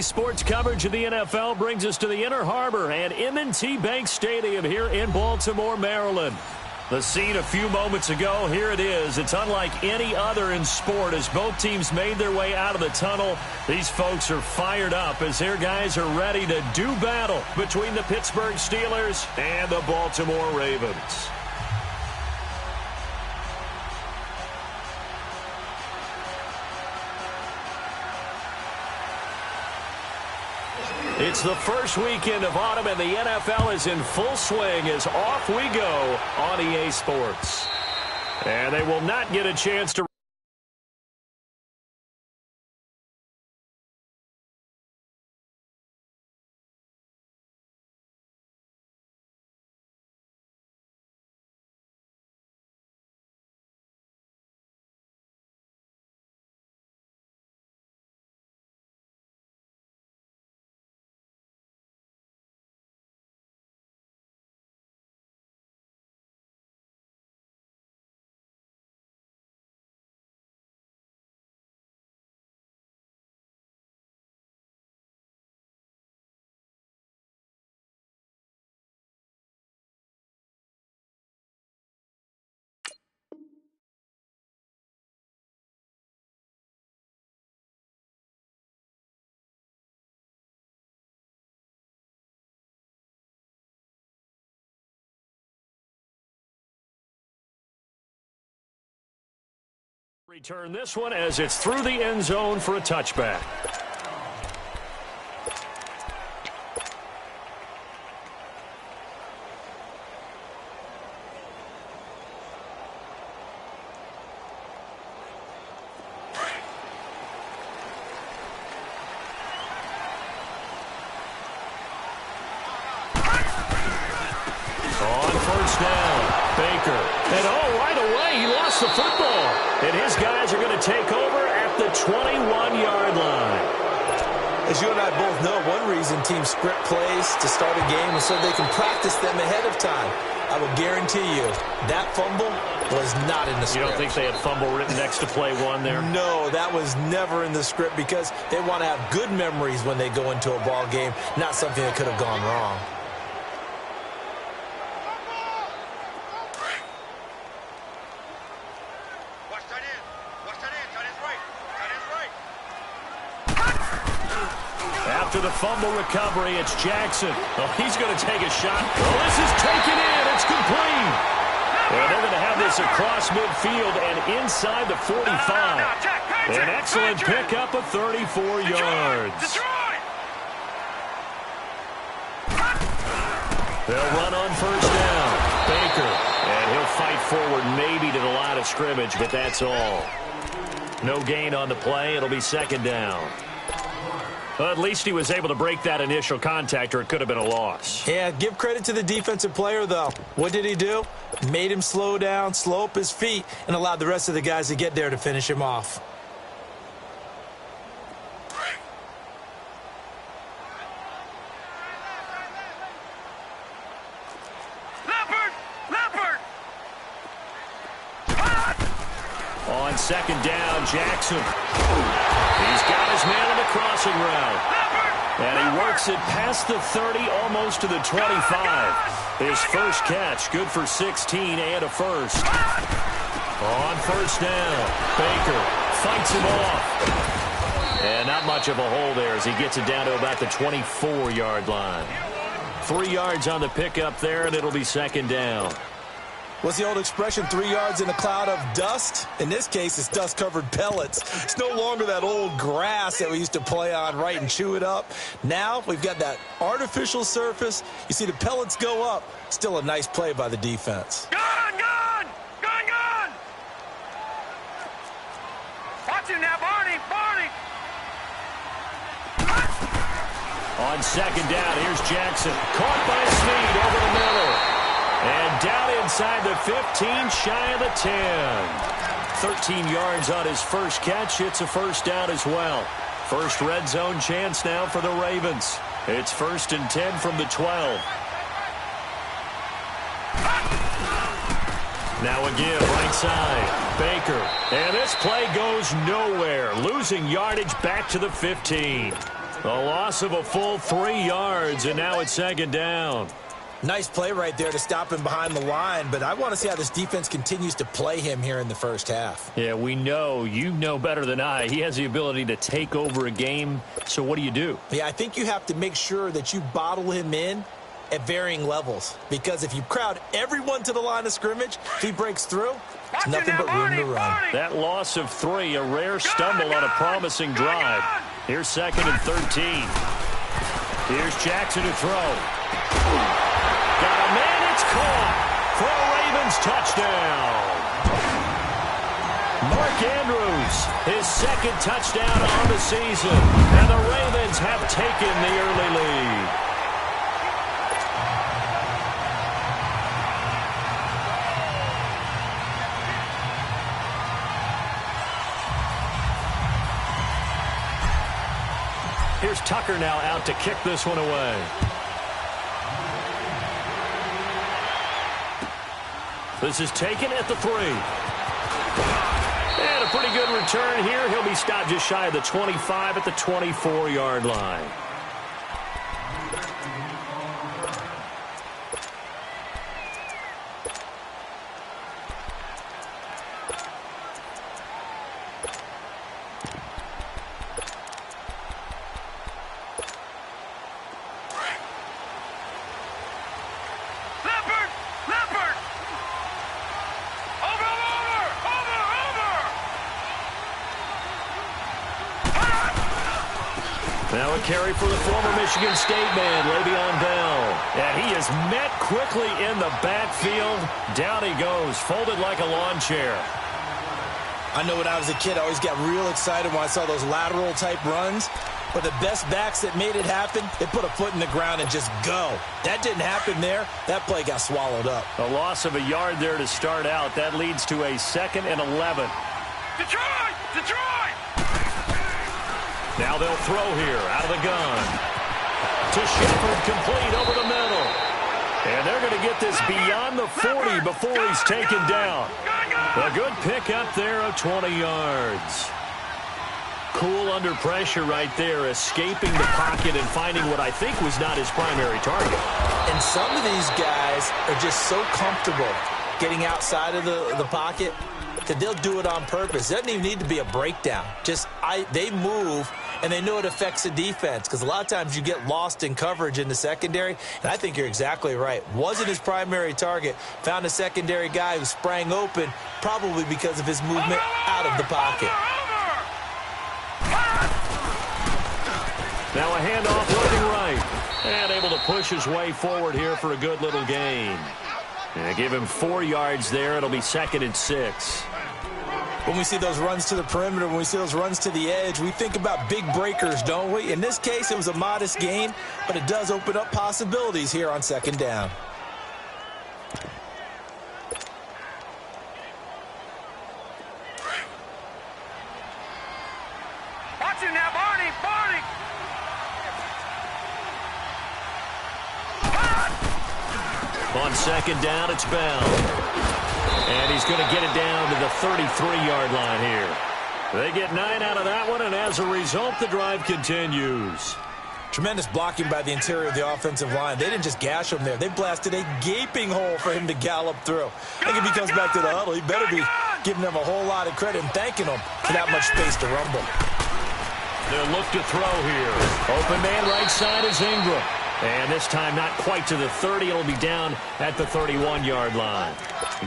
Sports coverage of the NFL brings us to the Inner Harbor and M&T Bank Stadium here in Baltimore, Maryland. The scene a few moments ago, here it is. It's unlike any other in sport as both teams made their way out of the tunnel. These folks are fired up as their guys are ready to do battle between the Pittsburgh Steelers and the Baltimore Ravens. It's the first weekend of autumn, and the NFL is in full swing as off we go on EA Sports. And they will not get a chance to... Return this one as it's through the end zone for a touchback. On first down, Baker. And right away, he lost the football. And his guys are going to take over at the 21-yard line. As you and I both know, one reason teams script plays to start a game is so they can practice them ahead of time. I will guarantee you that fumble was not in the script. You don't think they had fumble written next to play one there? No, that was never in the script because they want to have good memories when they go into a ball game, not something that could have gone wrong. After the fumble recovery, it's Jackson. Oh, he's going to take a shot. Oh, this is taken in. It's complete. And they're going to have this across midfield and inside the 45. An excellent pickup of 34 yards. They'll run on first down. Baker. And he'll fight forward maybe to the line of scrimmage, but that's all. No gain on the play. It'll be second down. Well, at least he was able to break that initial contact, or it could have been a loss. Yeah, give credit to the defensive player, though. What did he do? Made him slow down, slow up his feet, and allowed the rest of the guys to get there to finish him off. On second down, Jackson. He's got his man on the crossing route. And he works it past the 30, almost to the 25. His first catch, good for 16 and a first. On first down, Baker fights him off. And not much of a hole there as he gets it down to about the 24-yard line. 3 yards on the pickup there, and it'll be second down. What's the old expression, 3 yards in a cloud of dust? In this case, it's dust-covered pellets. It's no longer that old grass that we used to play on, right, and chew it up. Now we've got that artificial surface. You see the pellets go up. Still a nice play by the defense. Gone! Gone! Gone! Gone! Watch him now, Barney! Barney! On second down, here's Jackson. Caught by Snead over the middle. And down inside the 15, shy of the 10. 13 yards on his first catch. It's a first down as well. First red zone chance now for the Ravens. It's 1st and 10 from the 12. Now a give, right side. Baker. And this play goes nowhere. Losing yardage back to the 15. A loss of a full 3 yards, and now it's second down. Nice play right there to stop him behind the line, but I want to see how this defense continues to play him here in the first half. Yeah, we know. You know better than I. He has the ability to take over a game, so what do? Yeah, I think you have to make sure that you bottle him in at varying levels, because if you crowd everyone to the line of scrimmage, if he breaks through, it's nothing but room to run. That loss of 3, a rare stumble on a promising drive. Here's second and 13. Here's Jackson to throw. Got a man, it's caught for a Ravens touchdown. Mark Andrews, his second touchdown on the season, and the Ravens have taken the early lead. Here's Tucker now out to kick this one away. This is taken at the 3. And a pretty good return here. He'll be stopped just shy of the 25 at the 24-yard line. Now a carry for the former Michigan State man, Le'Veon Bell. And he is met quickly in the backfield. Down he goes, folded like a lawn chair. I know when I was a kid, I always got real excited when I saw those lateral-type runs. But the best backs that made it happen, they put a foot in the ground and just go. That didn't happen there. That play got swallowed up. A loss of a yard there to start out. That leads to a 2nd and 11. Detroit! Detroit! Now they'll throw here out of the gun. To Shepard, complete over the middle. And they're going to get this beyond the 40 before he's taken down. A good pickup there of 20 yards. Cool under pressure right there, escaping the pocket and finding what I think was not his primary target. And some of these guys are just so comfortable getting outside of the pocket that they'll do it on purpose. It doesn't even need to be a breakdown. They move, and they know it affects the defense, because a lot of times you get lost in coverage in the secondary, and I think you're exactly right. Wasn't his primary target. Found a secondary guy who sprang open, probably because of his movement out of the pocket. Now a handoff looking right. And able to push his way forward here for a good little gain. And give him 4 yards there. It'll be 2nd and 6. When we see those runs to the perimeter, when we see those runs to the edge, we think about big breakers, don't we? In this case, it was a modest gain, but it does open up possibilities here on 2nd down. Watch him now, Barney! Barney! On 2nd down, it's Bell. And he's going to get it down to the 33-yard line here. They get 9 out of that one, and as a result, the drive continues. Tremendous blocking by the interior of the offensive line. They didn't just gash him there. They blasted a gaping hole for him to gallop through. I think if he comes back to the huddle, he better be giving them a whole lot of credit and thanking them for that much space to rumble. They'll look to throw here. Open man right side is Ingram. And this time not quite to the 30. It'll be down at the 31-yard line.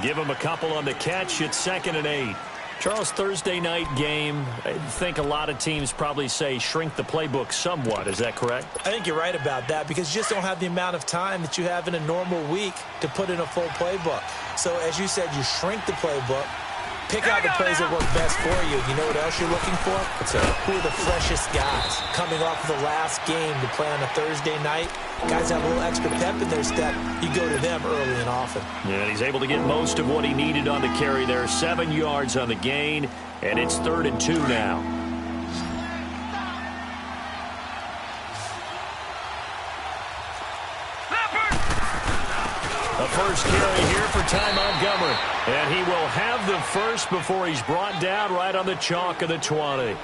Give him a couple on the catch. It's 2nd and 8. Charles, Thursday night game, I think a lot of teams probably say shrink the playbook somewhat. Is that correct? I think you're right about that, because you just don't have the amount of time that you have in a normal week to put in a full playbook. So, as you said, you shrink the playbook, pick out the plays that work best for you. You know what else you're looking for? Who are the freshest guys coming off of the last game to play on a Thursday night? Guys have a little extra pep in their step. You go to them early and often. Yeah, he's able to get most of what he needed on the carry there. 7 yards on the gain, and it's 3rd and 2 now. A first carry here for Ty Montgomery. And he will have the first before he's brought down right on the chalk of the 20.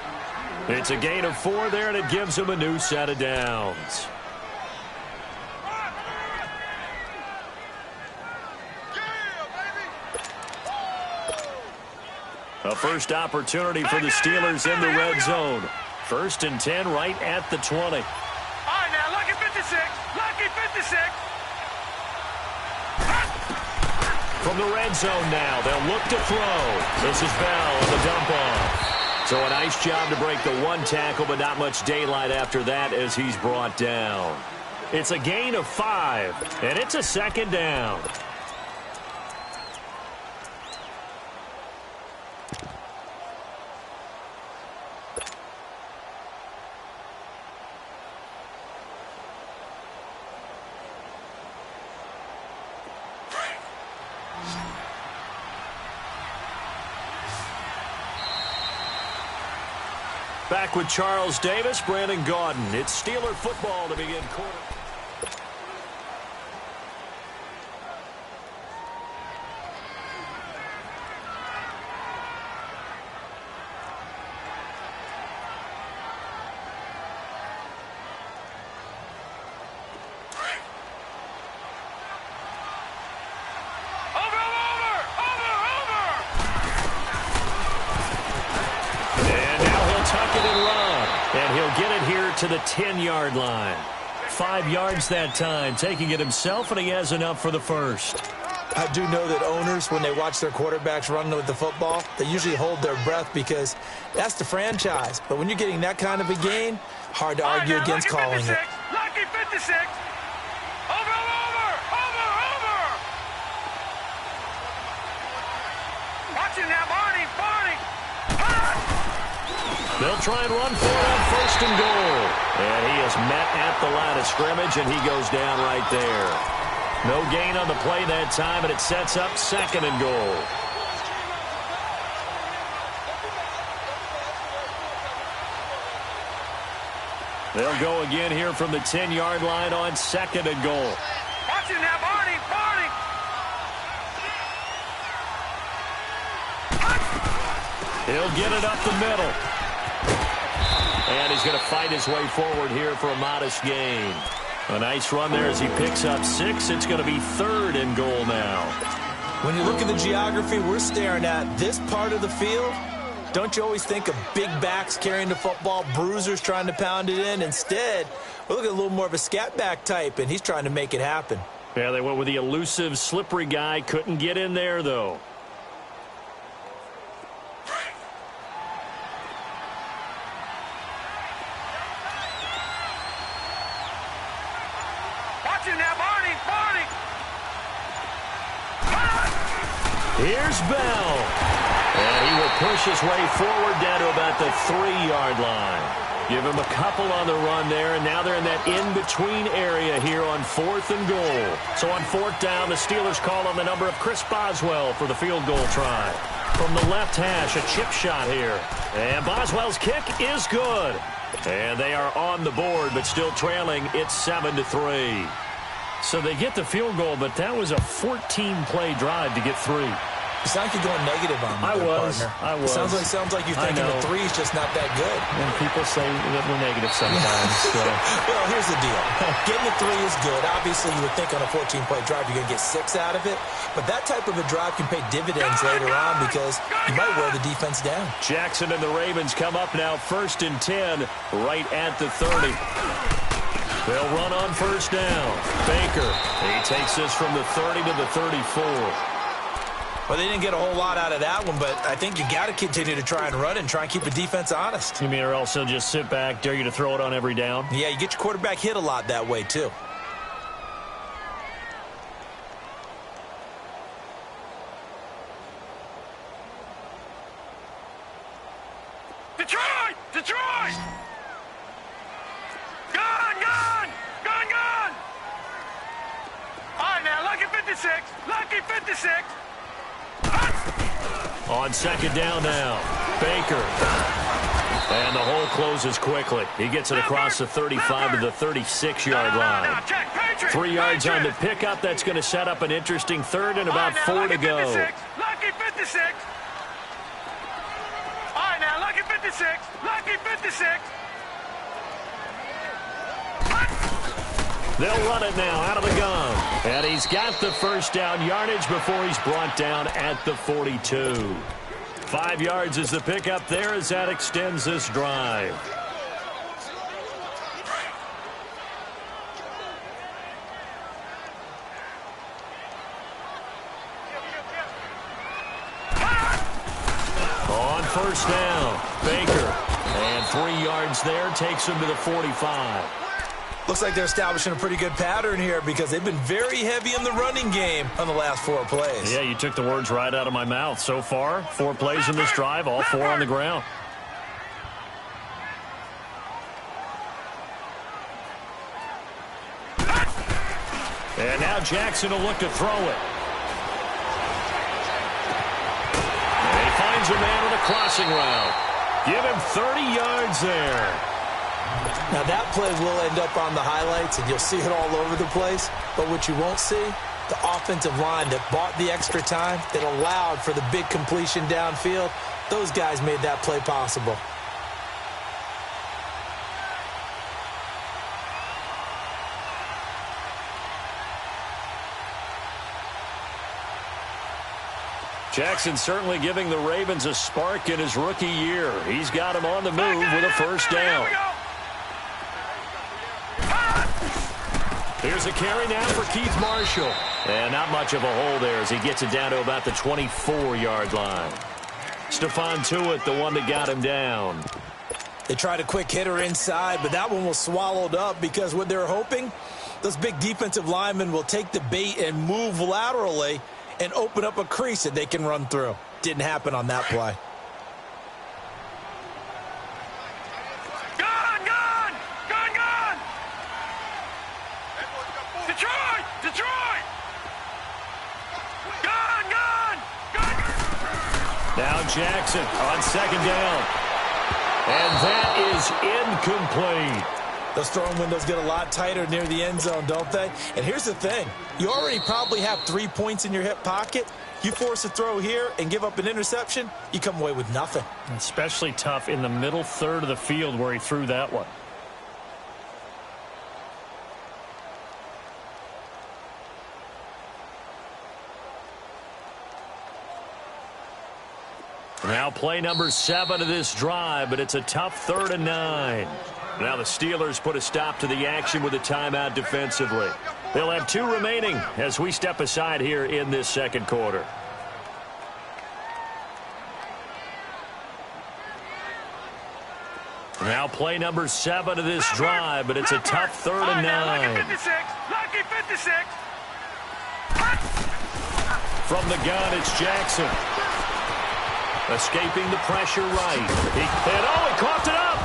It's a gain of 4 there, and it gives him a new set of downs. A first opportunity for the Steelers in the red zone. 1st and 10 right at the 20. All right, now, lucky 56. Lucky 56. From the red zone now, they'll look to throw. This is Bell on the dump off. So a nice job to break the 1 tackle, but not much daylight after that as he's brought down. It's a gain of 5, and it's a 2nd down. Back with Charles Davis, Brandon Gaudin. It's Steeler football to begin quarter. To the 10-yard line. 5 yards that time, taking it himself, and he has enough for the first. I do know that owners, when they watch their quarterbacks run with the football, they usually hold their breath because that's the franchise. But when you're getting that kind of a gain, hard to argue against calling it. Lucky 56. Over. Watch it now, Barney. They'll try and run for it on 1st and goal. And he is met at the line of scrimmage, and he goes down right there. No gain on the play that time, and it sets up 2nd and goal. They'll go again here from the 10-yard line on 2nd and goal. Watch it now, Barney. He'll get it up the middle. And he's going to fight his way forward here for a modest gain. A nice run there as he picks up 6. It's going to be 3rd and goal now. When you look at the geography we're staring at, this part of the field, don't you always think of big backs carrying the football, bruisers trying to pound it in? Instead, we're looking at a little more of a scat back type, and he's trying to make it happen. Yeah, they went with the elusive, slippery guy. Couldn't get in there, though. Here's Bell. And he will push his way forward down to about the 3-yard line. Give him a couple on the run there, and now they're in that in-between area here on 4th and goal. So on 4th down, the Steelers call on the number of Chris Boswell for the field goal try. From the left hash, a chip shot here. And Boswell's kick is good. And they are on the board, but still trailing. It's 7-3. So they get the field goal, but that was a 14-play drive to get 3. You sound like you're going negative on me, partner. I was. It sounds like you're thinking the 3 is just not that good. And people say that we're negative sometimes. So. Well, here's the deal. Getting the 3 is good. Obviously, you would think on a 14-play drive you're going to get 6 out of it. But that type of a drive can pay dividends later on because you might wear the defense down. Jackson and the Ravens come up now 1st and 10 right at the 30. They'll run on 1st down. Baker, he takes this from the 30 to the 34. Well, they didn't get a whole lot out of that one, but I think you got to continue to try and run and try and keep the defense honest. You mean or else they'll just sit back, dare you to throw it on every down? Yeah, you get your quarterback hit a lot that way, too. Detroit! Detroit! Gone! Gone! Gone! Gone! All right, now, lucky 56. Lucky 56. On 2nd down now, Baker. And the hole closes quickly. He gets it across the 35 to the 36-yard line. 3 yards on the pickup. That's going to set up an interesting 3rd and about 4 to go. Lucky 56. All right, now, lucky 56. 56. Lucky 56. They'll run it now out of the gun. And he's got the first down yardage before he's brought down at the 42. 5 yards is the pickup there as that extends this drive. On first down, Baker. And 3 yards there takes him to the 45. Looks like they're establishing a pretty good pattern here because they've been very heavy in the running game on the last 4 plays. Yeah, you took the words right out of my mouth. So far, 4 plays in this drive, all 4 on the ground. And now Jackson will look to throw it. And he finds a man on a crossing route. Give him 30 yards there. Now that play will end up on the highlights, and you'll see it all over the place. But what you won't see, the offensive line that bought the extra time, that allowed for the big completion downfield, those guys made that play possible. Jackson certainly giving the Ravens a spark in his rookie year. He's got him on the move with a first down. Here's a carry now for Keith Marshall. And not much of a hole there as he gets it down to about the 24-yard line. Stephon Tuitt, the one that got him down. They tried a quick hitter inside, but that one was swallowed up because what they're hoping, those big defensive linemen will take the bait and move laterally and open up a crease that they can run through. Didn't happen on that play. Now Jackson on second down. And that is incomplete. Those throwing windows get a lot tighter near the end zone, don't they? And here's the thing. You already probably have 3 points in your hip pocket. You force a throw here and give up an interception, you come away with nothing. Especially tough in the middle third of the field where he threw that one. Now play number 7 of this drive, but it's a tough 3rd and 9. Now the Steelers put a stop to the action with a timeout defensively. They'll have 2 remaining as we step aside here in this second quarter. Now play number 7 of this drive, but it's a tough 3rd and 9. Lucky 56. From the gun, it's Jackson. Escaping the pressure right. He coughed it up.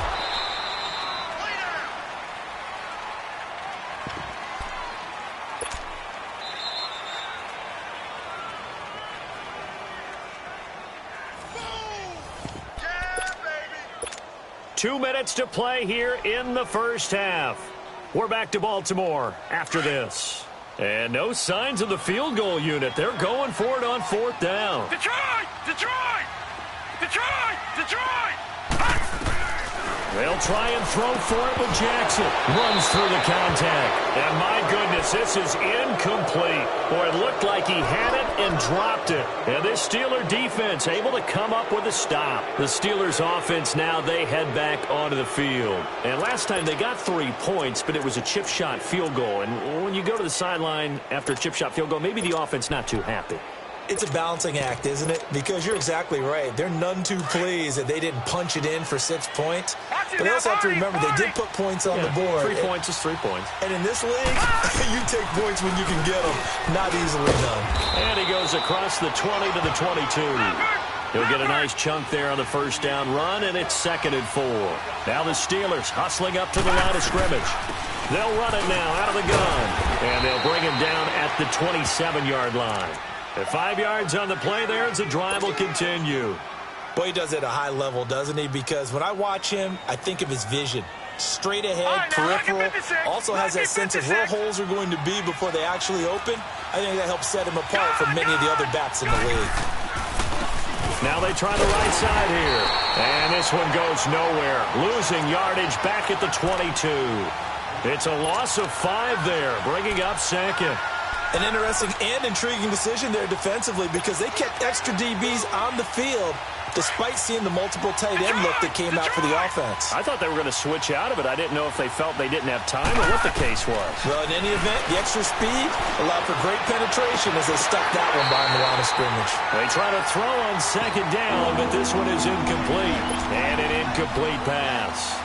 Yeah, baby. 2 minutes to play here in the first half. We're back to Baltimore after this. And no signs of the field goal unit. They're going for it on 4th down. Detroit! Detroit! Detroit! Detroit! They'll try and throw for it with Jackson. Runs through the contact. And my goodness, this is incomplete. Boy, it looked like he had it and dropped it. And this Steeler defense able to come up with a stop. The Steelers offense now, they head back onto the field. And last time they got 3 points, but it was a chip shot field goal. And when you go to the sideline after a chip shot field goal, maybe the offense not too happy. It's a balancing act, isn't it? Because you're exactly right. They're none too pleased that they didn't punch it in for 6 points. But they also have to remember they did put points on the board. 3 points is 3 points. And in this league, you take points when you can get them. Not easily done. And he goes across the 20 to the 22. He'll get a nice chunk there on the first down run, and it's 2nd and 4. Now the Steelers hustling up to the line of scrimmage. They'll run it now out of the gun. And they'll bring him down at the 27-yard line. At 5 yards on the play there as the drive will continue. Boy, he does it at a high level, doesn't he? Because when I watch him, I think of his vision. Straight ahead, peripheral. Also has that sense of where holes are going to be before they actually open. I think that helps set him apart from many of the other backs in the league. Now they try the right side here. And this one goes nowhere. Losing yardage back at the 22. It's a loss of 5 there, bringing up second. An interesting and intriguing decision there defensively because they kept extra DBs on the field despite seeing the multiple tight end look that came out for the offense. I thought they were going to switch out of it. I didn't know if they felt they didn't have time or what the case was. Well, in any event, the extra speed allowed for great penetration as they stuck that one behind the line of scrimmage. They try to throw on second down, but this one is incomplete. And an incomplete pass.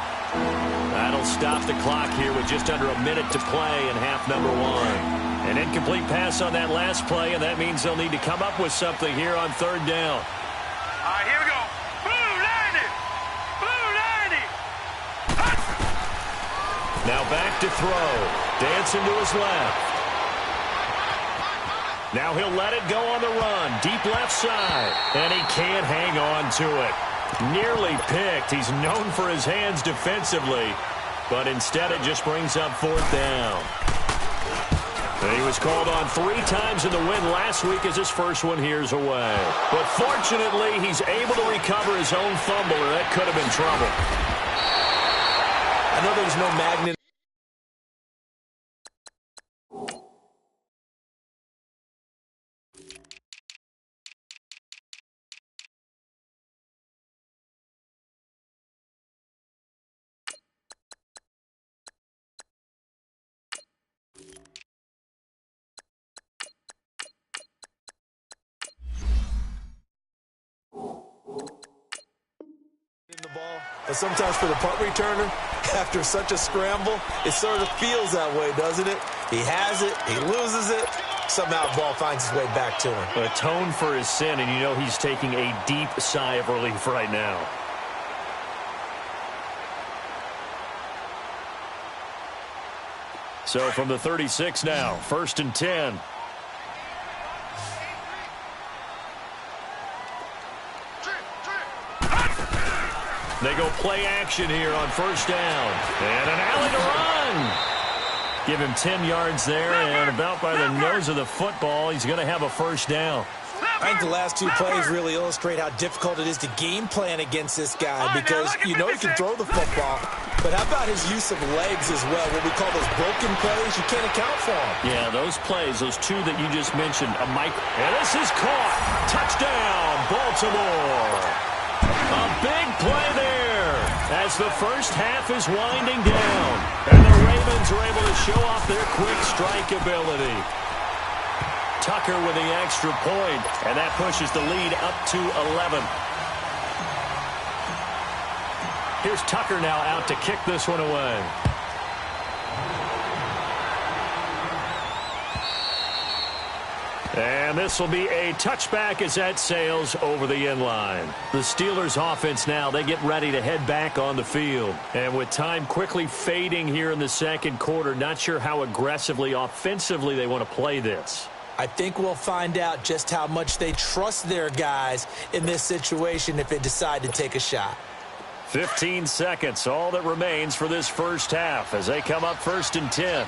That'll stop the clock here with just under a minute to play in half number 1. An incomplete pass on that last play, and that means they'll need to come up with something here on third down. All right, here we go. Blue 90. Blue 90. Now back to throw. Dancing to his left. Now he'll let it go on the run. Deep left side. And he can't hang on to it. Nearly picked. He's known for his hands defensively. But instead it just brings up fourth down. He was called on 3 times in the win last week as his first one here's away. But fortunately, he's able to recover his own fumble, or that could have been trouble. I know there's no magnet. The ball, but sometimes for the punt returner, after such a scramble, it sort of feels that way, doesn't it? He has it, he loses it, somehow the ball finds its way back to him. Atone for his sin, and you know he's taking a deep sigh of relief right now. So from the 36 now, 1st and 10. They go play action here on first down. And an alley to run. Give him 10 yards there, and about by the nose of the football, he's going to have a first down. I think the last 2 plays really illustrate how difficult it is to game plan against this guy because you know he can throw the football, but how about his use of legs as well? What we call those broken plays, you can't account for them. Yeah, those plays, those 2 that you just mentioned, and this is caught. Touchdown, Baltimore. A big play there as the first half is winding down. And the Ravens are able to show off their quick strike ability. Tucker with the extra point, and that pushes the lead up to 11. Here's Tucker now out to kick this one away. And this will be a touchback as that sails over the end line. The Steelers offense now, they get ready to head back on the field. And with time quickly fading here in the second quarter, not sure how aggressively, offensively they want to play this. I think we'll find out just how much they trust their guys in this situation if they decide to take a shot. 15 seconds, all that remains for this first half as they come up 1st and 10.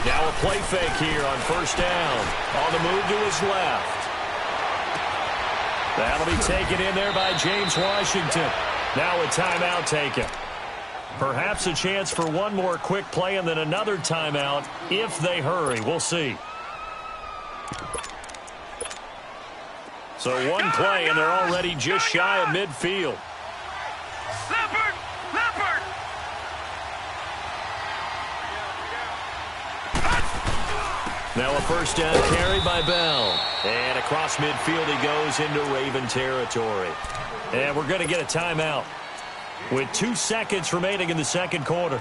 Now a play fake here on first down. On the move to his left. That'll be taken in there by James Washington. Now a timeout taken. Perhaps a chance for one more quick play and then another timeout if they hurry. We'll see. So one play, and they're already just shy of midfield. Leopard! Leopard! Now a first down carry by Bell. And across midfield he goes into Raven territory. And we're going to get a timeout with 2 seconds remaining in the second quarter.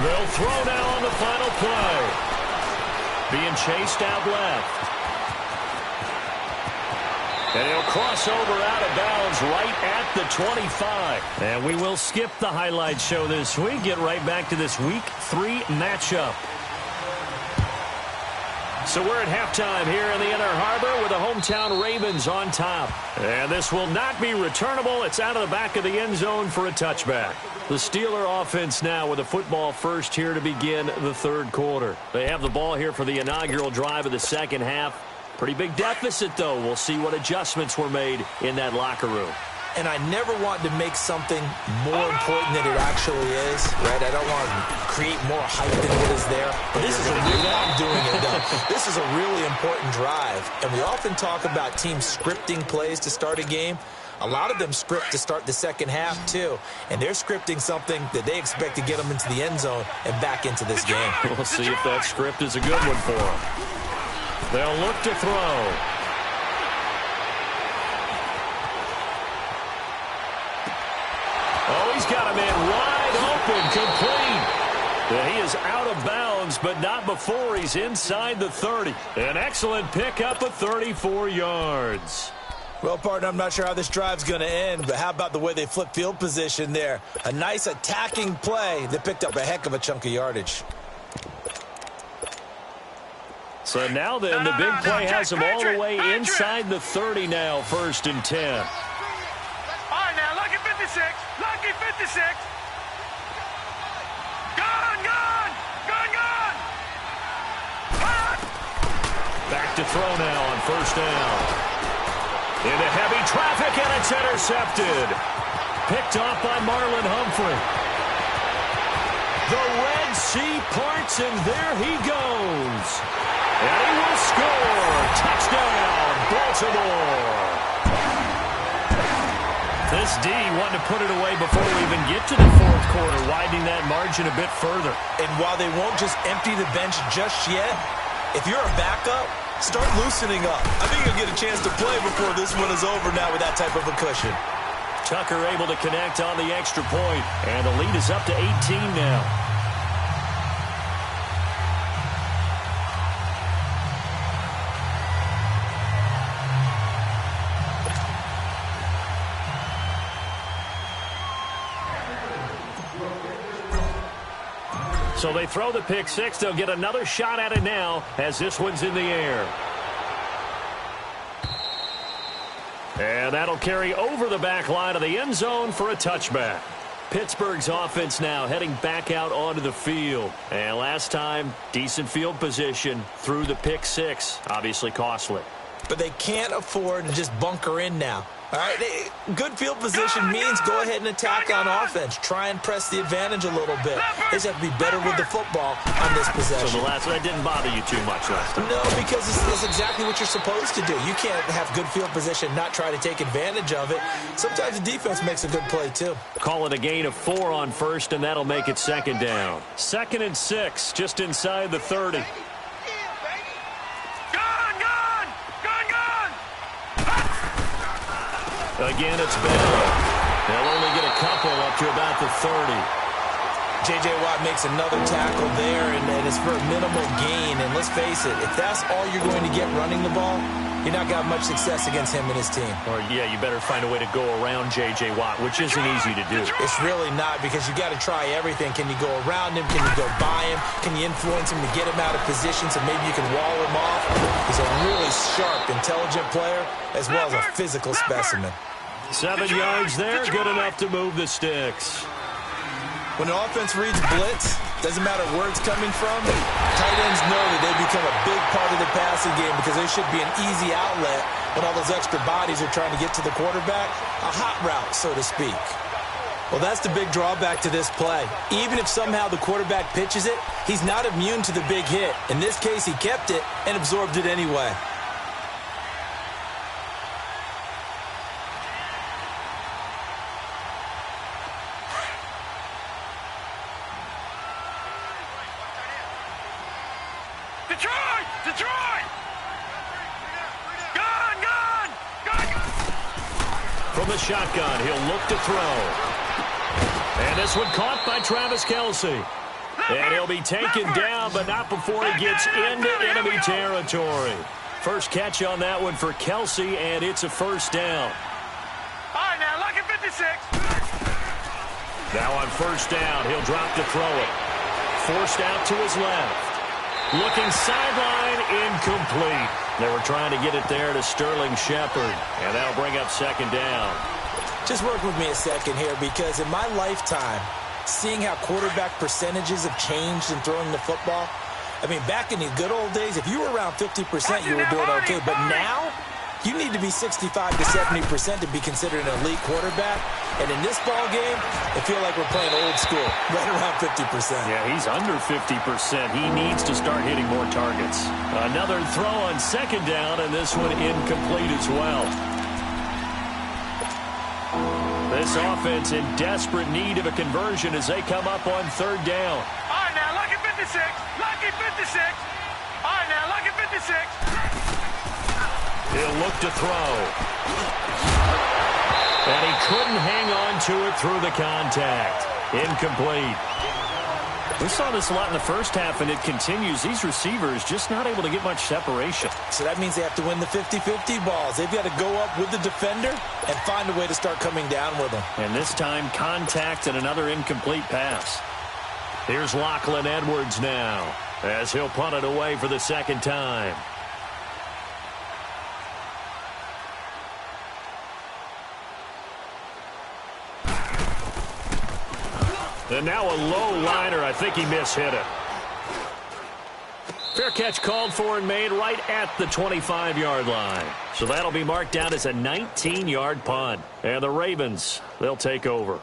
They'll throw now on the final play. Being chased out left. And he'll cross over out of bounds right at the 25. And we will skip the highlight show this week. Get right back to this Week 3 matchup. So we're at halftime here in the Inner Harbor with the hometown Ravens on top. And this will not be returnable. It's out of the back of the end zone for a touchback. The Steeler offense now with a football first here to begin the third quarter. They have the ball here for the inaugural drive of the second half. Pretty big deficit, though. We'll see what adjustments were made in that locker room. And I never want to make something more important than it actually is, right? I don't want to create more hype than what is there. But this is a really, I'm doing it, though. This is a really important drive. And we often talk about teams scripting plays to start a game. A lot of them script to start the second half, too. And they're scripting something that they expect to get them into the end zone and back into this game. We'll see if that script is a good one for them. They'll look to throw. Oh, he's got a man wide open, complete. And he is out of bounds, but not before he's inside the 30. An excellent pickup of 34 yards. Well, partner, I'm not sure how this drive's going to end, but how about the way they flip field position there? A nice attacking play that picked up a heck of a chunk of yardage. So now then, the big play has him all the way inside the 30 now, 1st and 10. All right, now, lucky 56. Lucky 56. Gone, gone. Gone, gone. Back to throw now on 1st down. Into heavy traffic, and it's intercepted. Picked off by Marlon Humphrey. The Red Sea parts, and there he goes. And he will score. Touchdown, Baltimore. This D wanted to put it away before we even get to the fourth quarter, widening that margin a bit further. And while they won't just empty the bench just yet, if you're a backup, start loosening up. I think you'll get a chance to play before this one is over now with that type of a cushion. Tucker able to connect on the extra point, and the lead is up to 18 now. So they throw the pick six. They'll get another shot at it now as this one's in the air. And that'll carry over the back line of the end zone for a touchback. Pittsburgh's offense now heading back out onto the field. And last time, decent field position through the pick six. Obviously costly. But they can't afford to just bunker in now. All right, good field position means go ahead and attack on offense. Try and press the advantage a little bit. They just have to be better with the football on this possession. So the last one, that didn't bother you too much last time? No, because it's exactly what you're supposed to do. You can't have good field position, not try to take advantage of it. Sometimes the defense makes a good play, too. Call it a gain of 4 on 1st, and that'll make it 2nd down. 2nd and 6, just inside the 30. Again, it's Bell. They'll only get a couple up to about the 30. J.J. Watt makes another tackle there, and it's for a minimal gain. And let's face it, if that's all you're going to get running the ball, you're not going to have much success against him and his team. Or, yeah, you better find a way to go around J.J. Watt, which isn't easy to do. It's really not, because you got to try everything. Can you go around him? Can you go by him? Can you influence him to get him out of position so maybe you can wall him off? He's a really sharp, intelligent player, as well as a physical specimen. 7 yards there, good enough to move the sticks. When the offense reads blitz, doesn't matter where it's coming from, tight ends know that they become a big part of the passing game because they should be an easy outlet when all those extra bodies are trying to get to the quarterback. A hot route, so to speak. Well, that's the big drawback to this play. Even if somehow the quarterback pitches it, he's not immune to the big hit. In this case, he kept it and absorbed it anyway. From the shotgun, he'll look to throw. And this one caught by Travis Kelce. And he'll be taken down, but not before he gets into enemy territory. First catch on that one for Kelsey, and it's a first down. All right, now, lucky 56. Now on first down, he'll drop to throw it. Forced out to his left. Looking sideline, incomplete. They were trying to get it there to Sterling Shepard, and that'll bring up second down. Just work with me a second here, because in my lifetime, seeing how quarterback percentages have changed in throwing the football, I mean, back in the good old days, if you were around 50%, you were doing okay. But now, you need to be 65 to 70% to be considered an elite quarterback. And in this ball game, I feel like we're playing old school, right around 50%. Yeah, he's under 50%. He needs to start hitting more targets. Another throw on second down, and this one incomplete as well. This offense in desperate need of a conversion as they come up on third down. All right, now, lucky 56. Lucky 56. All right, now, lucky 56. He'll look to throw. And he couldn't hang on to it through the contact. Incomplete. We saw this a lot in the first half, and it continues. These receivers just not able to get much separation. So that means they have to win the 50-50 balls. They've got to go up with the defender and find a way to start coming down with them. And this time, contact and another incomplete pass. Here's Lachlan Edwards now, as he'll punt it away for the second time. And now a low liner. I think he mishit it. Fair catch called for and made right at the 25-yard line. So that'll be marked down as a 19-yard punt. And the Ravens, they'll take over.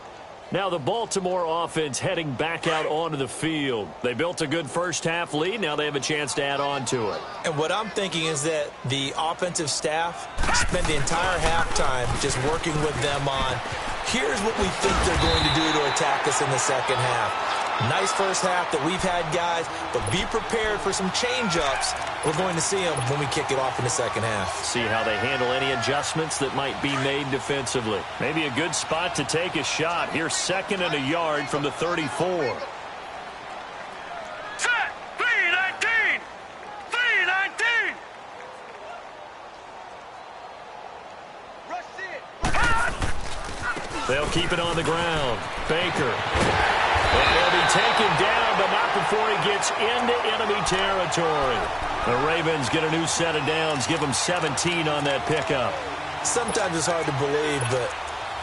Now the Baltimore offense heading back out onto the field. They built a good first-half lead. Now they have a chance to add on to it. And what I'm thinking is that the offensive staff spent the entire halftime just working with them on, here's what we think they're going to do to attack us in the second half. Nice first half that we've had, guys, but be prepared for some change-ups. We're going to see them when we kick it off in the second half. See how they handle any adjustments that might be made defensively. Maybe a good spot to take a shot. Here's second and a yard from the 34. Set. 3-19. 3-19. Rush it. They'll keep it on the ground. Baker. And he'll be taken down, but not before he gets into enemy territory. The Ravens get a new set of downs, give them 17 on that pickup. Sometimes it's hard to believe, but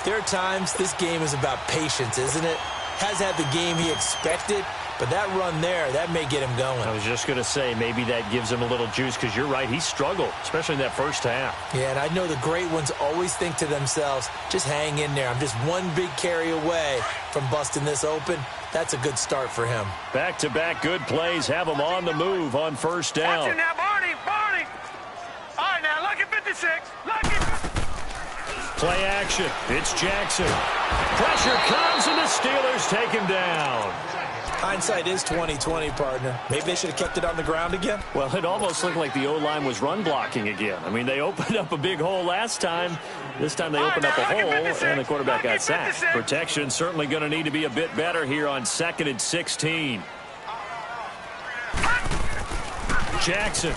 there are times this game is about patience, isn't it? Has had the game he expected, but that run there, that may get him going. I was just going to say, maybe that gives him a little juice, because you're right, he struggled, especially in that first half. Yeah, and I know the great ones always think to themselves, just hang in there. I'm just one big carry away from busting this open. That's a good start for him. Back-to-back good plays have him on the move on first down. Watch it now, Barney. Barney. All right, now, lucky 56. Lucky. Play action. It's Jackson. Pressure comes, and the Steelers take him down. Hindsight is 20/20, partner. Maybe they should have kept it on the ground again. Well, it almost looked like the O-line was run blocking again. I mean, they opened up a big hole last time. This time they opened up a hole, and the quarterback got sacked. Protection certainly going to need to be a bit better here on 2nd and 16. Jackson.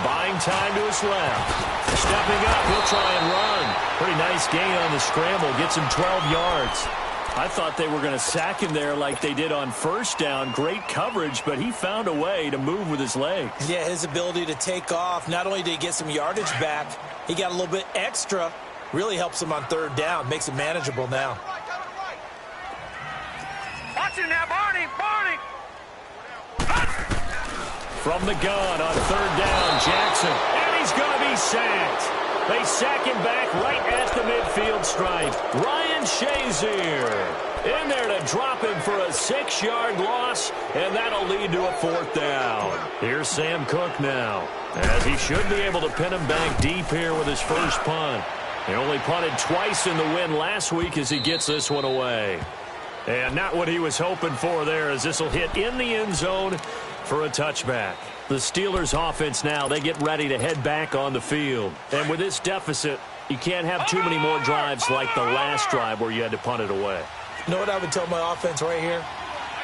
Buying time to his left. Stepping up, he'll try and run. Pretty nice gain on the scramble. Gets him 12 yards. I thought they were going to sack him there like they did on first down. Great coverage, but he found a way to move with his legs. Yeah, his ability to take off. Not only did he get some yardage back, he got a little bit extra. Really helps him on third down. Makes it manageable now. Watch it now, Barney. Barney. From the gun on third down, Jackson. And he's going to be sacked. They sack him back right at the midfield stripe. Ryan Shazier in there to drop him for a 6-yard loss, and that'll lead to a fourth down. Here's Sam Cook now, as he should be able to pin him back deep here with his first punt. He only punted twice in the win last week as he gets this one away. And not what he was hoping for there, as this will hit in the end zone for a touchback. The Steelers offense now, they get ready to head back on the field. And with this deficit, you can't have too many more drives like the last drive where you had to punt it away. You know what I would tell my offense right here?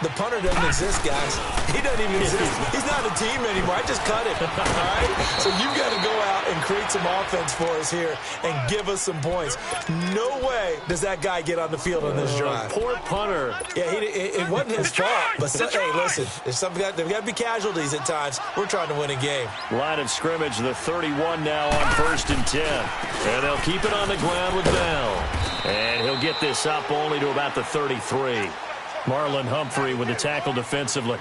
The punter doesn't exist, guys. He doesn't even exist. He's not a team anymore. I just cut him, all right? So you've got to go out and create some offense for us here and give us some points. No way does that guy get on the field on this drive. Poor punter. Yeah, it wasn't his fault. But, hey, listen, there's got to be casualties at times. We're trying to win a game. Line of scrimmage, the 31 now on 1st and 10. And they'll keep it on the ground with Bell. And he'll get this up only to about the 33. Marlon Humphrey with the tackle defensively.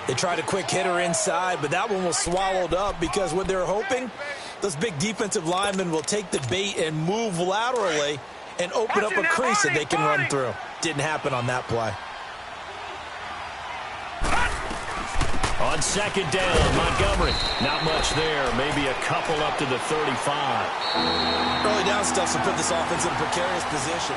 They tried a quick hitter inside, but that one was swallowed up because what they're hoping, those big defensive linemen will take the bait and move laterally and open up a crease that they can run through. Didn't happen on that play. On 2nd down, Montgomery. Not much there. Maybe a couple up to the 35. Early down stuff to put this offense in a precarious position.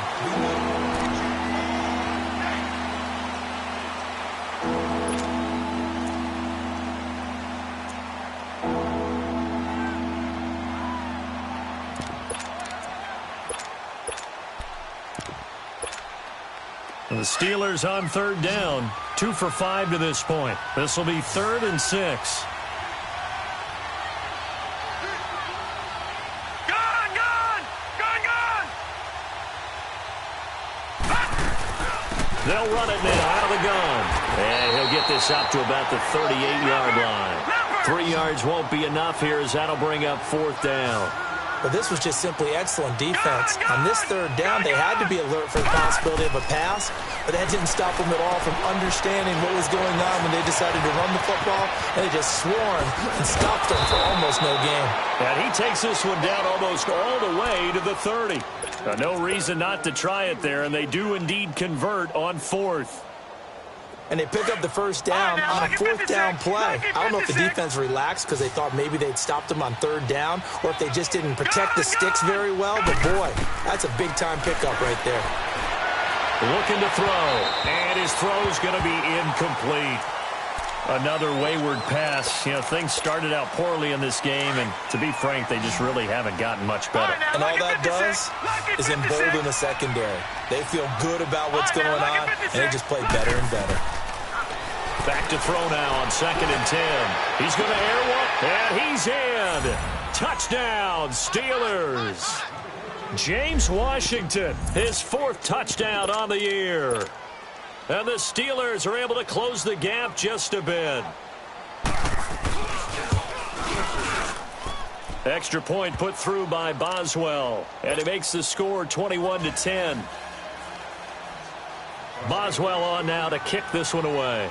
The Steelers on 3rd down. 2 for 5 to this point. This will be 3rd and 6. They'll run it now out of the gun. And he'll get this up to about the 38-yard line. 3 yards won't be enough here as that'll bring up 4th down. But this was just simply excellent defense. On this 3rd down, they had to be alert for the possibility of a pass, but that didn't stop them at all from understanding what was going on when they decided to run the football, and they just swarmed and stopped them for almost no gain. And he takes this one down almost all the way to the 30. No reason not to try it there, and they do indeed convert on 4th. And they pick up the 1st down on a 4th down play. I don't know if the defense relaxed because they thought maybe they'd stopped them on 3rd down or if they just didn't protect the sticks very well. But, boy, that's a big-time pickup right there. Looking to throw, and his throw's going to be incomplete. Another wayward pass. You know, things started out poorly in this game, and to be frank, they just really haven't gotten much better. And all that does is embolden the secondary. They feel good about what's going on, and they just play better and better. Back to throw now on 2nd and 10. He's going to air one, and he's in. Touchdown, Steelers. James Washington, his 4th touchdown on the year. And the Steelers are able to close the gap just a bit. Extra point put through by Boswell. And it makes the score 21-10. Boswell on now to kick this one away.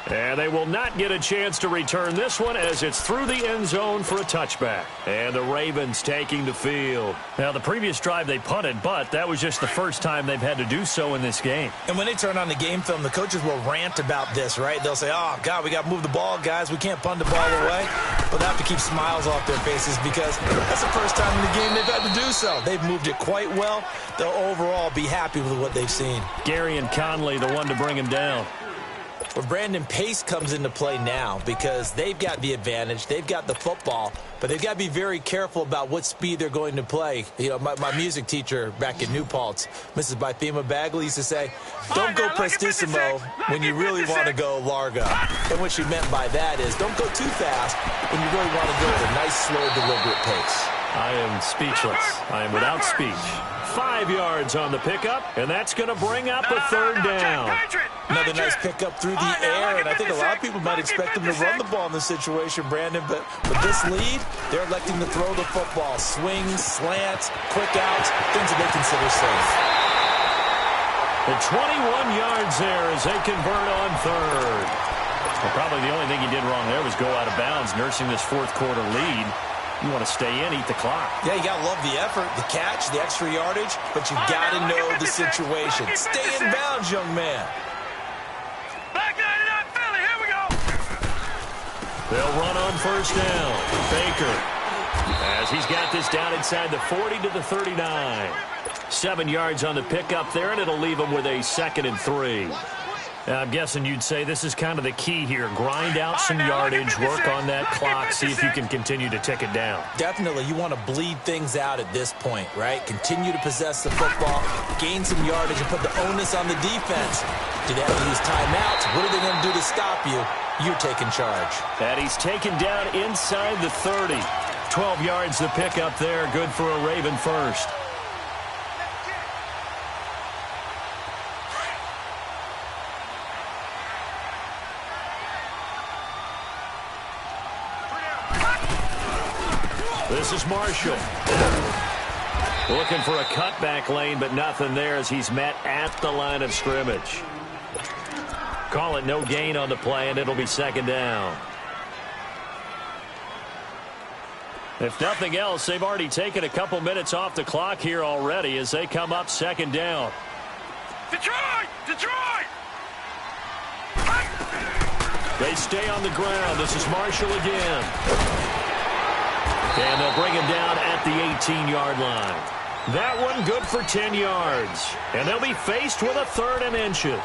And they will not get a chance to return this one as it's through the end zone for a touchback. And the Ravens taking the field. Now, the previous drive they punted, but that was just the first time they've had to do so in this game. And when they turn on the game film, the coaches will rant about this, right? They'll say, oh, God, we got to move the ball, guys. We can't punt the ball away. But they have to keep smiles off their faces because that's the first time in the game they've had to do so. They've moved it quite well. They'll overall be happy with what they've seen. Gary and Conley, the one to bring him down. Well, Brandon, pace comes into play now because they've got the advantage. They've got the football, but they've got to be very careful about what speed they're going to play. You know, my music teacher back in New Paltz, Mrs. Bythema Bagley, used to say, don't go prestissimo when you really want to go largo. And what she meant by that is don't go too fast when you really want to go at a nice, slow, deliberate pace. I am speechless. I am without speech. 5 yards on the pickup, and that's going to bring up a 3rd down. Another nice pickup through the air, and I think a lot of people might expect them to run the ball in this situation, Brandon, but with this lead, they're electing to throw the football. Swings, slants, quick outs, things that they consider safe. The 21 yards there as they convert on 3rd. Well, probably the only thing he did wrong there was go out of bounds, nursing this 4th quarter lead. You want to stay in, eat the clock. Yeah, you got to love the effort, the catch, the extra yardage, but you've got to know the situation. Stay in bounds, young man. Back 99 Philly, here we go. They'll run on 1st down. Baker, as he's got this down inside the 40 to the 39. 7 yards on the pickup there, and it'll leave him with a 2nd and 3. I'm guessing you'd say this is kind of the key here. Grind out some yardage, work on that clock, see if you can continue to tick it down. Definitely. You want to bleed things out at this point, right? Continue to possess the football, gain some yardage, and put the onus on the defense. Do they have to use timeouts? What are they going to do to stop you? You're taking charge. And he's taken down inside the 30. 12 yards to pick up there. Good for a Raven first. This is Marshall. Looking for a cutback lane, but nothing there as he's met at the line of scrimmage. Call it no gain on the play, and it'll be second down. If nothing else, they've already taken a couple minutes off the clock here already as they come up second down. Detroit! Detroit! They stay on the ground. This is Marshall again. And they'll bring him down at the 18-yard line. That one good for 10 yards. And they'll be faced with a 3rd and inches.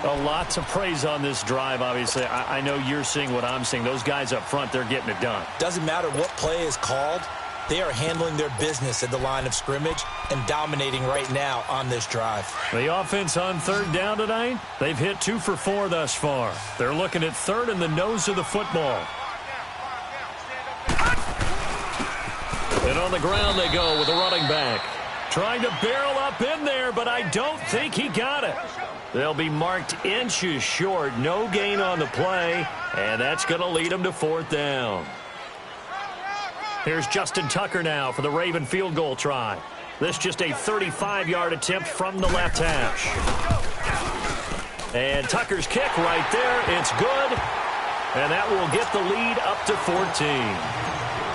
A lot to praise on this drive, obviously. I know you're seeing what I'm seeing. Those guys up front, they're getting it done. Doesn't matter what play is called. They are handling their business at the line of scrimmage and dominating right now on this drive. The offense on 3rd down tonight, they've hit 2 for 4 thus far. They're looking at 3rd in the nose of the football. And on the ground they go with a running back. Trying to barrel up in there, but I don't think he got it. They'll be marked inches short. No gain on the play, and that's going to lead them to 4th down. Here's Justin Tucker now for the Raven field goal try. This just a 35-yard attempt from the left hash. And Tucker's kick right there. It's good, and that will get the lead up to 14.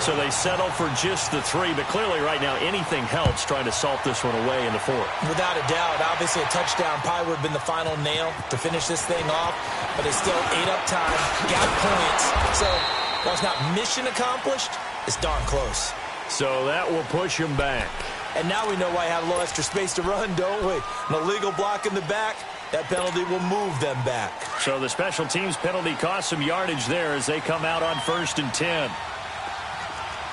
So they settle for just the 3, but clearly right now anything helps trying to salt this one away in the 4th. Without a doubt, obviously a touchdown probably would have been the final nail to finish this thing off, but it's still ate up time, got points. So while it's not mission accomplished, it's darn close. So that will push him back. And now we know why I have a little extra space to run, don't we? An illegal block in the back, that penalty will move them back. So the special teams penalty cost some yardage there as they come out on 1st and 10.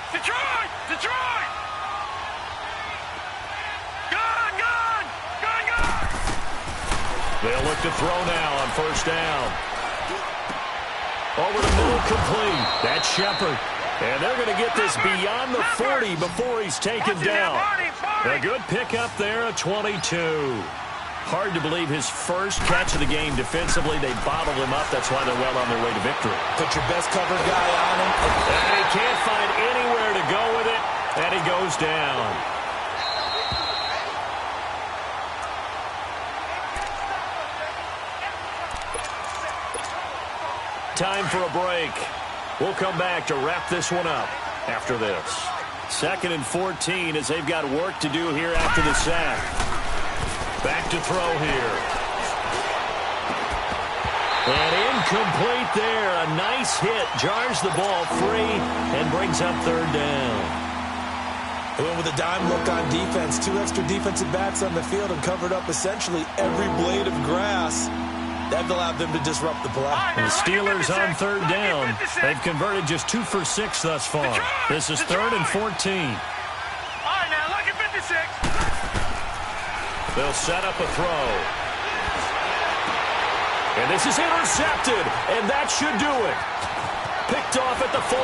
Detroit! Detroit! Gun! Gun! Gun! Gun! They'll look to throw now on 1st down. Over the middle, complete. That's Shepard. And they're going to get this beyond the 40 before he's taken down. A good pickup there, a 22. Hard to believe his first catch of the game defensively. They bottled him up. That's why they're well on their way to victory. Put your best covered guy on him. And he can't find anywhere to go with it. And he goes down. Time for a break. We'll come back to wrap this one up after this. 2nd and 14 as they've got work to do here after the sack. Back to throw here. And incomplete there. A nice hit. Jars the ball free and brings up 3rd down. They went with a dime look on defense. 2 extra defensive backs on the field and covered up essentially every blade of grass. That allowed them to disrupt the play. And the Steelers on 3rd down. They've converted just 2 for 6 thus far. This is 3rd and 14. All right, now, look at 56. They'll set up a throw. And this is intercepted. And that should do it. Picked off at the 40.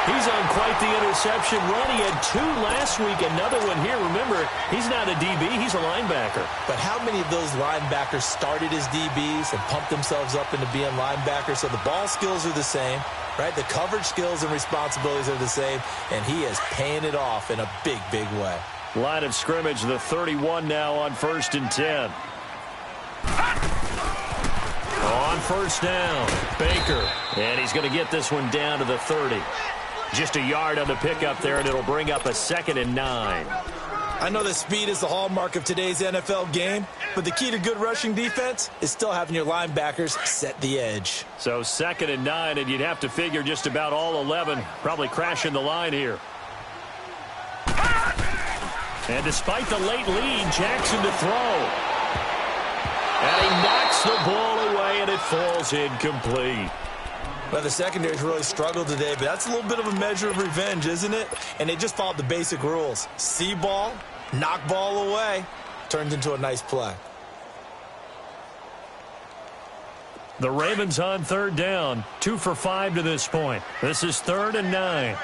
He's on quite the interception run. He had 2 last week, another one here. Remember, he's not a DB, he's a linebacker. But how many of those linebackers started as DBs and pumped themselves up into being linebackers? So the ball skills are the same, right? The coverage skills and responsibilities are the same, and he is paying it off in a big, big way. Line of scrimmage, the 31 now on 1st and 10. On 1st down, Baker. And he's going to get this one down to the 30. Just a yard on the pickup there, and it'll bring up a 2nd and 9. I know that speed is the hallmark of today's NFL game, but the key to good rushing defense is still having your linebackers set the edge. So 2nd and 9, and you'd have to figure just about all 11 probably crashing the line here. And despite the late lead, Jackson to throw. And he knocks the ball away, and it falls incomplete. Well, the secondary's really struggled today, but that's a little bit of a measure of revenge, isn't it? And they just followed the basic rules. See ball, knock ball away, turns into a nice play. The Ravens on third down, 2 for 5 to this point. This is 3rd and 9.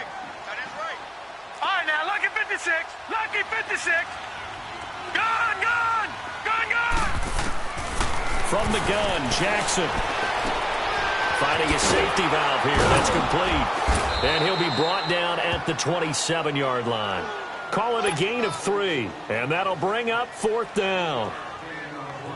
All right, now, lucky 56. Lucky 56. Gun, gun, gun, gun. From the gun, Jackson. Finding a safety valve here. That's complete. And he'll be brought down at the 27-yard line. Call it a gain of 3. And that'll bring up 4th down.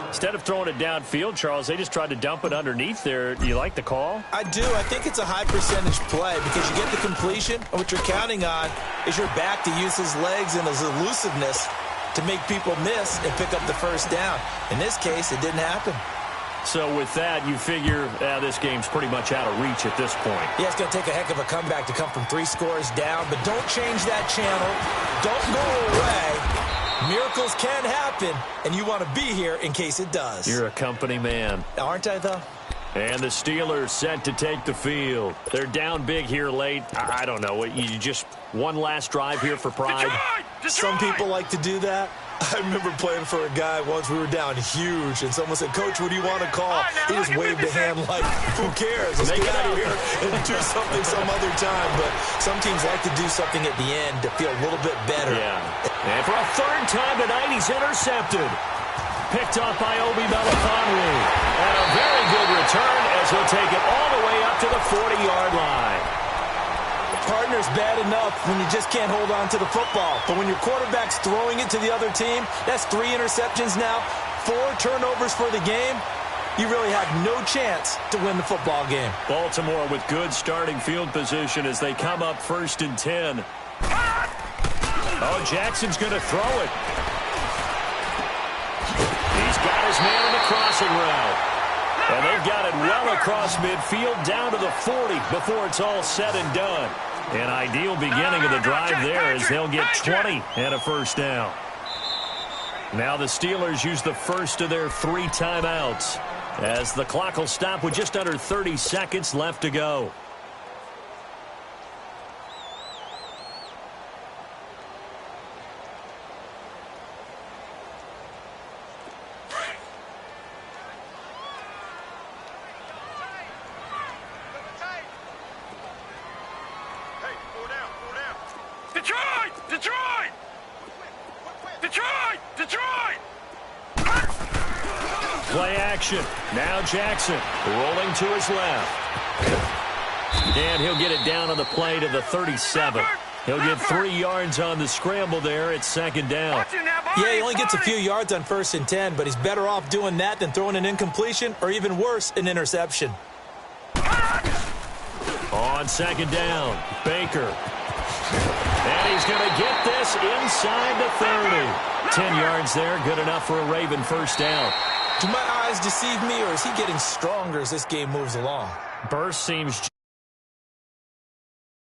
Instead of throwing it downfield, Charles, they just tried to dump it underneath there. Do you like the call? I do. I think it's a high percentage play because you get the completion, and what you're counting on is your back to use his legs and his elusiveness to make people miss and pick up the first down. In this case, it didn't happen. So with that, you figure this game's pretty much out of reach at this point. Yeah, it's going to take a heck of a comeback to come from 3 scores down, but don't change that channel. Don't go away. Miracles can happen, and you want to be here in case it does. You're a company man. Aren't I, though? And the Steelers set to take the field. They're down big here late. I don't know. You just one last drive here for pride. Detroit! Some people like to do that. I remember playing for a guy once. We were down huge, and someone said, "Coach, what do you want to call?" He just waved a hand like, "Who cares? Let's get out of here and do something some other time." But some teams like to do something at the end to feel a little bit better. Yeah. And for a 3rd time tonight, he's intercepted. Picked up by Obi Melifonwu. And a very good return as he'll take it all the way up to the 40-yard line. Partner's bad enough when you just can't hold on to the football. But when your quarterback's throwing it to the other team, that's 3 interceptions now, 4 turnovers for the game. You really have no chance to win the football game. Baltimore with good starting field position as they come up 1st and 10. Oh, Jackson's going to throw it. He's got his man in the crossing route. And they've got it well across midfield down to the 40 before it's all said and done. An ideal beginning of the drive there as they'll get 20 and a first down. Now the Steelers use the first of their 3 timeouts as the clock will stop with just under 30 seconds left to go. Detroit! Detroit! Detroit! Detroit! Play action. Now Jackson rolling to his left. And he'll get it down on the play to the 37. He'll get 3 yards on the scramble there. It's 2nd down. Yeah, he only gets a few yards on 1st and 10, but he's better off doing that than throwing an incompletion or even worse, an interception. On 2nd down, Baker. And he's going to get this inside the 30. 10 yards there, good enough for a Raven first down. Do my eyes deceive me, or is he getting stronger as this game moves along? Burst seems